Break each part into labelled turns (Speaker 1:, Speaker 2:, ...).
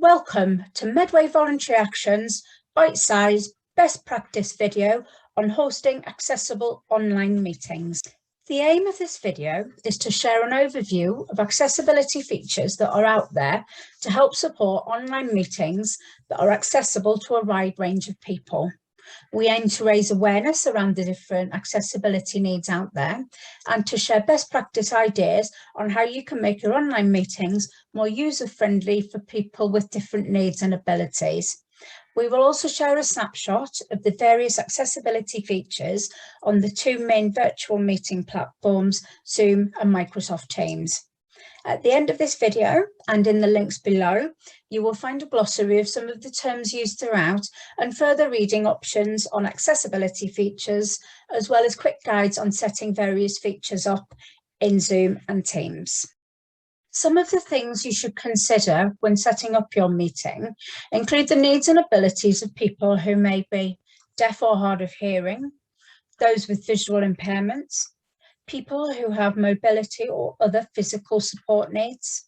Speaker 1: Welcome to Medway Voluntary Actions bite-sized best practice video on hosting accessible online meetings. The aim of this video is to share an overview of accessibility features that are out there to help support online meetings that are accessible to a wide range of people. We aim to raise awareness around the different accessibility needs out there and to share best practice ideas on how you can make your online meetings more user-friendly for people with different needs and abilities. We will also share a snapshot of the various accessibility features on the two main virtual meeting platforms, Zoom and Microsoft Teams. At the end of this video and in the links below, you will find a glossary of some of the terms used throughout and further reading options on accessibility features, as well as quick guides on setting various features up in Zoom and Teams. Some of the things you should consider when setting up your meeting include the needs and abilities of people who may be deaf or hard of hearing, those with visual impairments, people who have mobility or other physical support needs,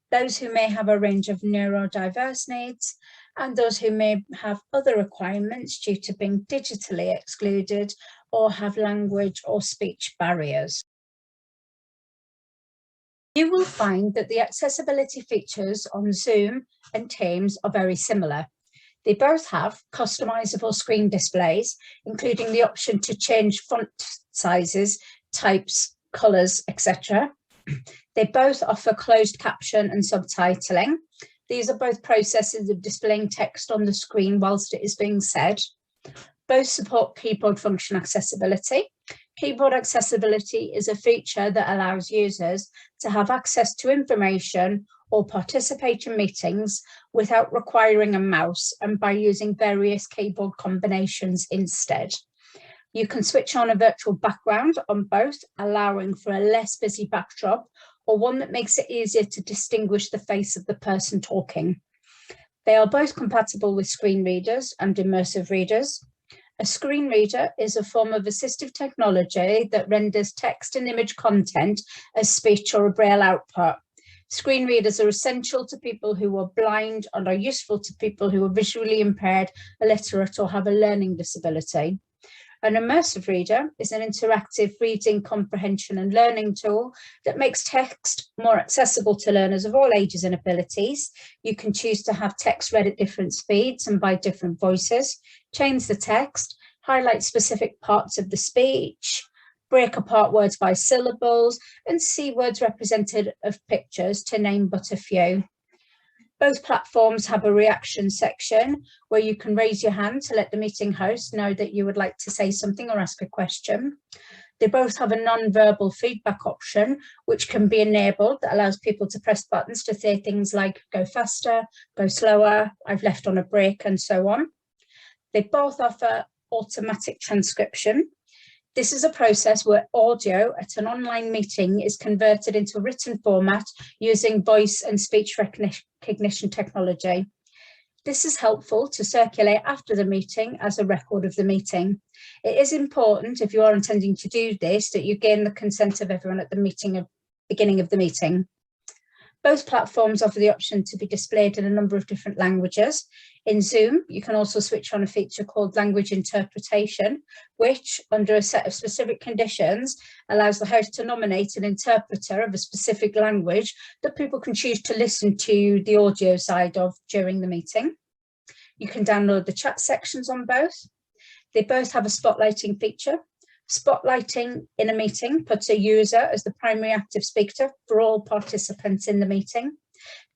Speaker 1: those who may have a range of neurodiverse needs, and those who may have other requirements due to being digitally excluded or have language or speech barriers. You will find that the accessibility features on Zoom and Teams are very similar. They both have customizable screen displays, including the option to change font sizes, types, colours, etc. They both offer closed caption and subtitling. These are both processes of displaying text on the screen whilst it is being said. Both support keyboard function accessibility. Keyboard accessibility is a feature that allows users to have access to information or participate in meetings without requiring a mouse and by using various keyboard combinations instead. You can switch on a virtual background on both, allowing for a less busy backdrop or one that makes it easier to distinguish the face of the person talking. They are both compatible with screen readers and immersive readers. A screen reader is a form of assistive technology that renders text and image content as speech or a braille output. Screen readers are essential to people who are blind and are useful to people who are visually impaired, illiterate, or have a learning disability. An immersive reader is an interactive reading, comprehension and learning tool that makes text more accessible to learners of all ages and abilities. You can choose to have text read at different speeds and by different voices, change the text, highlight specific parts of the speech, break apart words by syllables, and see words represented of pictures, to name but a few. Both platforms have a reaction section where you can raise your hand to let the meeting host know that you would like to say something or ask a question. They both have a non-verbal feedback option, which can be enabled, that allows people to press buttons to say things like go faster, go slower, I've left on a break, and so on. They both offer automatic transcription. This is a process where audio at an online meeting is converted into written format using voice and speech recognition technology. This is helpful to circulate after the meeting as a record of the meeting. It is important, if you are intending to do this, that you gain the consent of everyone at the beginning of the meeting. Both platforms offer the option to be displayed in a number of different languages. In Zoom, you can also switch on a feature called language interpretation, which, under a set of specific conditions, allows the host to nominate an interpreter of a specific language that people can choose to listen to the audio side of during the meeting. You can download the chat sections on both. They both have a spotlighting feature. Spotlighting in a meeting puts a user as the primary active speaker for all participants in the meeting.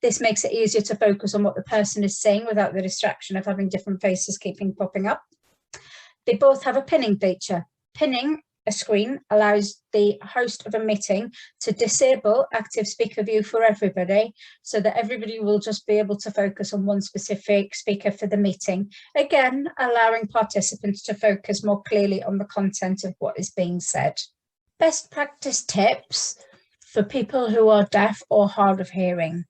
Speaker 1: This makes it easier to focus on what the person is saying without the distraction of having different faces popping up. They both have a pinning feature. Pinning a screen allows the host of a meeting to disable active speaker view for everybody, so that everybody will just be able to focus on one specific speaker for the meeting, again allowing participants to focus more clearly on the content of what is being said. Best practice tips for people who are deaf or hard of hearing.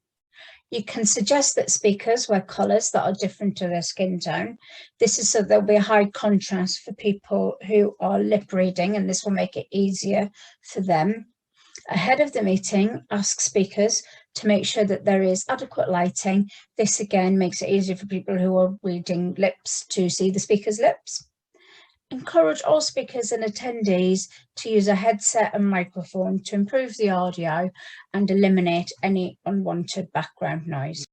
Speaker 1: You can suggest that speakers wear colours that are different to their skin tone. This is so there'll be a high contrast for people who are lip reading, and this will make it easier for them. Ahead of the meeting, ask speakers to make sure that there is adequate lighting. This again makes it easier for people who are reading lips to see the speaker's lips. Encourage all speakers and attendees to use a headset and microphone to improve the audio and eliminate any unwanted background noise.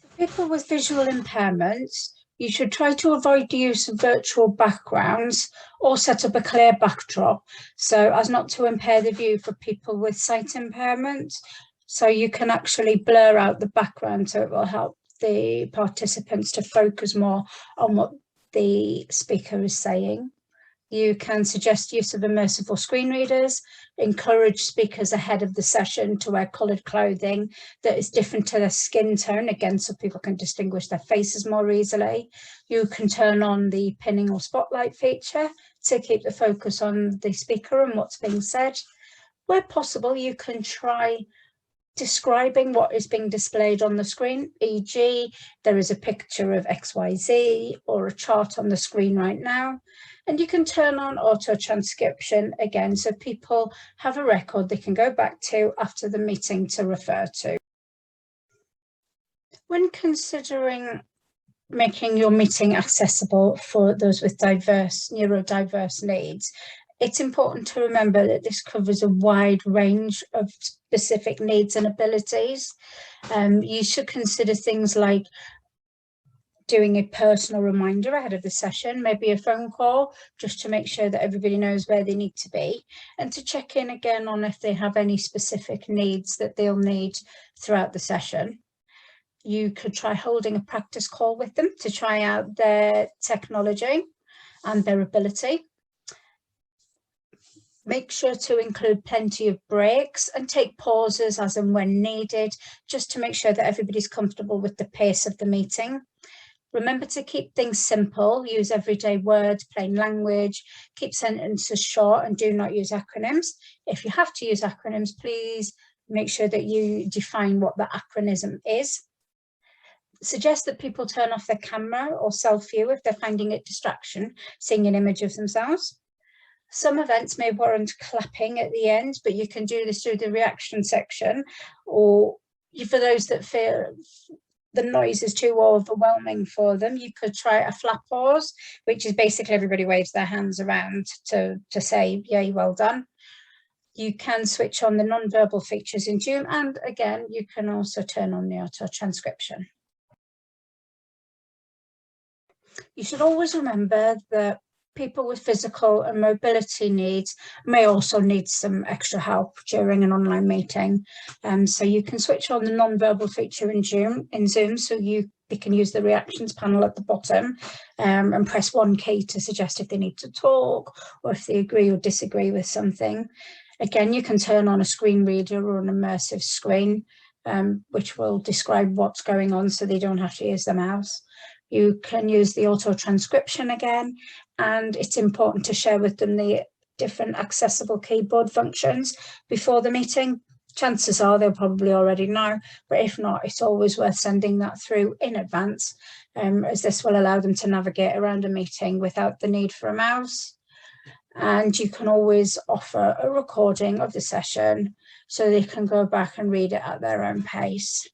Speaker 1: For people with visual impairments, you should try to avoid the use of virtual backgrounds or set up a clear backdrop so as not to impair the view for people with sight impairment. So you can actually blur out the background so it will help the participants to focus more on what the speaker is saying. You can suggest use of immersive screen readers, encourage speakers ahead of the session to wear coloured clothing that is different to their skin tone, again, so people can distinguish their faces more easily. You can turn on the pinning or spotlight feature to keep the focus on the speaker and what's being said. Where possible, you can try describing what is being displayed on the screen, e.g. there is a picture of XYZ or a chart on the screen right now. And you can turn on auto transcription again, so people have a record they can go back to after the meeting to refer to. When considering making your meeting accessible for those with neurodiverse needs, it's important to remember that this covers a wide range of specific needs and abilities. You should consider things like doing a personal reminder ahead of the session, maybe a phone call, just to make sure that everybody knows where they need to be, and to check in again on if they have any specific needs that they'll need throughout the session. You could try holding a practice call with them to try out their technology and their ability. Make sure to include plenty of breaks and take pauses as and when needed, just to make sure that everybody's comfortable with the pace of the meeting. Remember to keep things simple, use everyday words, plain language, keep sentences short and do not use acronyms. If you have to use acronyms, please make sure that you define what the acronym is. Suggest that people turn off their camera or self-view if they're finding it distraction, seeing an image of themselves. Some events may warrant clapping at the end, but you can do this through the reaction section, or for those that feel the noise is too overwhelming for them, you could try a flat pause, which is basically everybody waves their hands around to say, yay, well done. You can switch on the non-verbal features in Zoom, and again, you can also turn on the auto transcription. You should always remember that people with physical and mobility needs may also need some extra help during an online meeting. So you can switch on the non-verbal feature in Zoom, so they can use the reactions panel at the bottom and press one key to suggest if they need to talk or if they agree or disagree with something. Again, you can turn on a screen reader or an immersive screen, which will describe what's going on so they don't have to use the mouse. You can use the auto transcription again, and it's important to share with them the different accessible keyboard functions before the meeting. Chances are they'll probably already know, but if not, it's always worth sending that through in advance, as this will allow them to navigate around a meeting without the need for a mouse. And you can always offer a recording of the session so they can go back and read it at their own pace.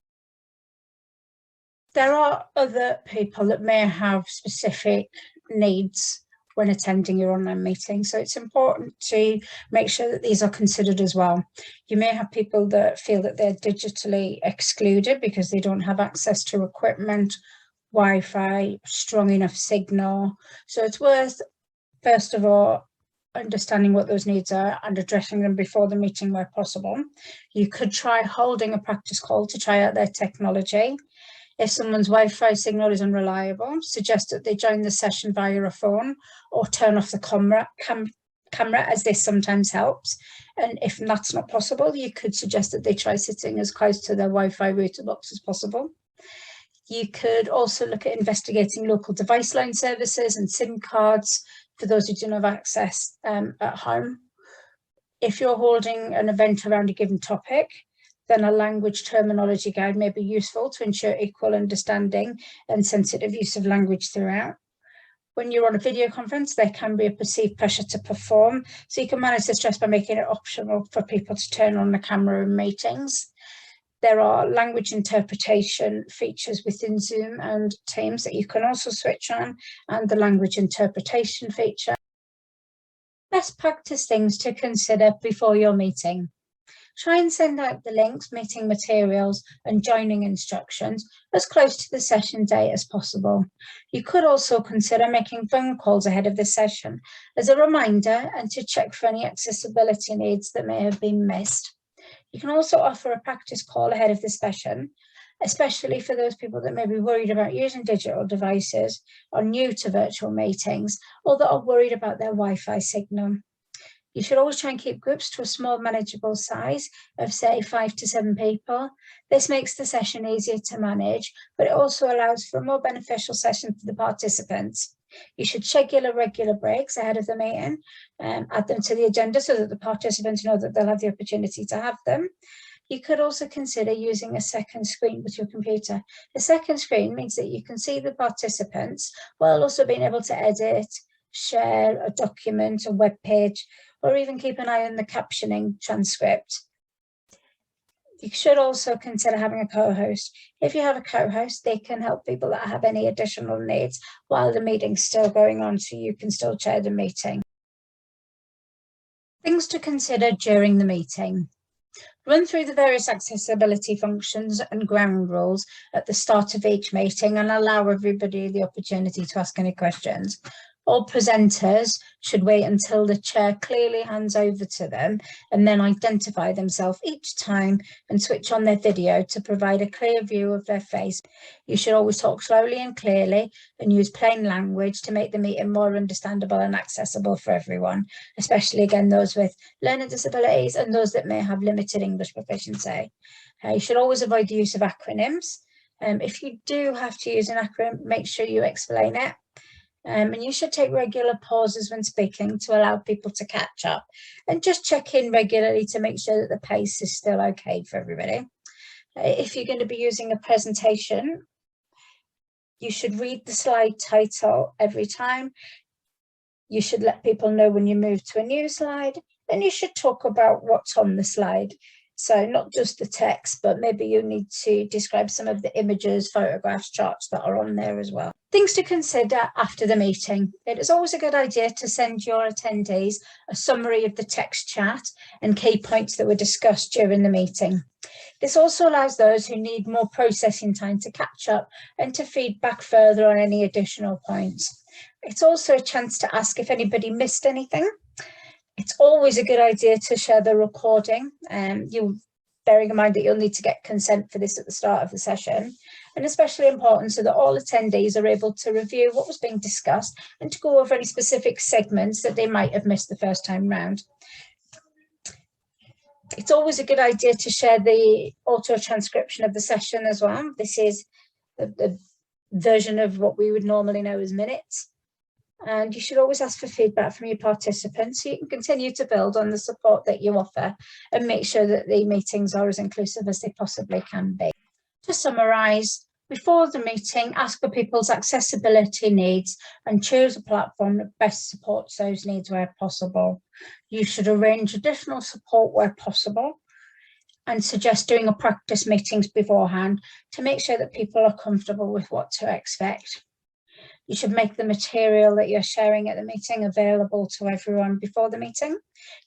Speaker 1: There are other people that may have specific needs when attending your online meeting, so it's important to make sure that these are considered as well. You may have people that feel that they're digitally excluded because they don't have access to equipment, Wi-Fi, strong enough signal. So it's worth, first of all, understanding what those needs are and addressing them before the meeting where possible. You could try holding a practice call to try out their technology. If someone's Wi-Fi signal is unreliable, suggest that they join the session via a phone or turn off the camera, as this sometimes helps. And if that's not possible, you could suggest that they try sitting as close to their Wi-Fi router box as possible. You could also look at investigating local device line services and SIM cards for those who don't have access at home. If you're holding an event around a given topic, then a language terminology guide may be useful to ensure equal understanding and sensitive use of language throughout. When you're on a video conference, there can be a perceived pressure to perform, so you can manage the stress by making it optional for people to turn on the camera in meetings. There are language interpretation features within Zoom and Teams that you can also switch on, and the language interpretation feature. Best practice things to consider before your meeting. Try and send out the links, meeting materials, and joining instructions as close to the session date as possible. You could also consider making phone calls ahead of the session as a reminder and to check for any accessibility needs that may have been missed. You can also offer a practice call ahead of the session, especially for those people that may be worried about using digital devices, are new to virtual meetings, or that are worried about their Wi-Fi signal. You should always try and keep groups to a small manageable size of, say, 5 to 7 people. This makes the session easier to manage, but it also allows for a more beneficial session for the participants. You should schedule regular breaks ahead of the meeting, add them to the agenda so that the participants know that they'll have the opportunity to have them. You could also consider using a second screen with your computer. A second screen means that you can see the participants while also being able to edit, share a document, a web page, or even keep an eye on the captioning transcript. You should also consider having a co-host. If you have a co-host, they can help people that have any additional needs while the meeting's still going on, so you can still chair the meeting. Things to consider during the meeting. Run through the various accessibility functions and ground rules at the start of each meeting and allow everybody the opportunity to ask any questions. All presenters should wait until the chair clearly hands over to them and then identify themselves each time and switch on their video to provide a clear view of their face. You should always talk slowly and clearly and use plain language to make the meeting more understandable and accessible for everyone, especially again those with learning disabilities and those that may have limited English proficiency. You should always avoid the use of acronyms. If you do have to use an acronym, make sure you explain it. And you should take regular pauses when speaking to allow people to catch up, and just check in regularly to make sure that the pace is still okay for everybody. If you're going to be using a presentation, you should read the slide title every time. You should let people know when you move to a new slide, and you should talk about what's on the slide. So not just the text, but maybe you need to describe some of the images, photographs, charts that are on there as well. Things to consider after the meeting. It is always a good idea to send your attendees a summary of the text chat and key points that were discussed during the meeting. This also allows those who need more processing time to catch up and to feedback further on any additional points. It's also a chance to ask if anybody missed anything. It's always a good idea to share the recording, bearing in mind that you'll need to get consent for this at the start of the session, and especially important so that all attendees are able to review what was being discussed and to go over any specific segments that they might have missed the first time round. It's always a good idea to share the auto transcription of the session as well. This is the version of what we would normally know as minutes. And you should always ask for feedback from your participants so you can continue to build on the support that you offer and make sure that the meetings are as inclusive as they possibly can be. To summarise, before the meeting, ask for people's accessibility needs and choose a platform that best supports those needs where possible. You should arrange additional support where possible and suggest doing a practice meetings beforehand to make sure that people are comfortable with what to expect. You should make the material that you're sharing at the meeting available to everyone before the meeting.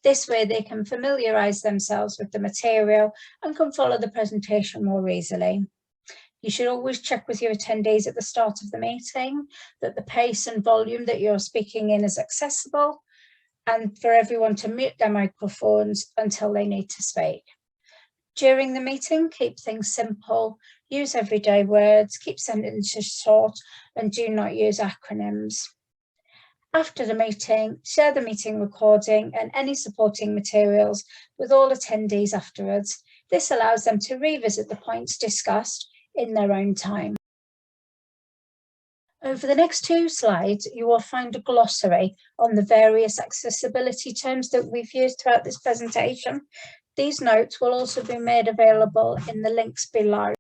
Speaker 1: This way they can familiarise themselves with the material and can follow the presentation more easily. You should always check with your attendees at the start of the meeting that the pace and volume that you're speaking in is accessible, and for everyone to mute their microphones until they need to speak. During the meeting, keep things simple, use everyday words, keep sentences short, and do not use acronyms. After the meeting, share the meeting recording and any supporting materials with all attendees afterwards. This allows them to revisit the points discussed in their own time. Over the next 2 slides, you will find a glossary on the various accessibility terms that we've used throughout this presentation. These notes will also be made available in the links below.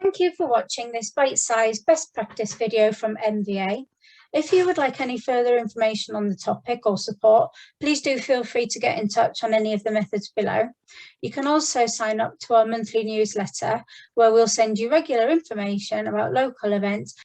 Speaker 1: Thank you for watching this bite-sized best practice video from MVA. If you would like any further information on the topic or support, please do feel free to get in touch on any of the methods below. You can also sign up to our monthly newsletter, where we'll send you regular information about local events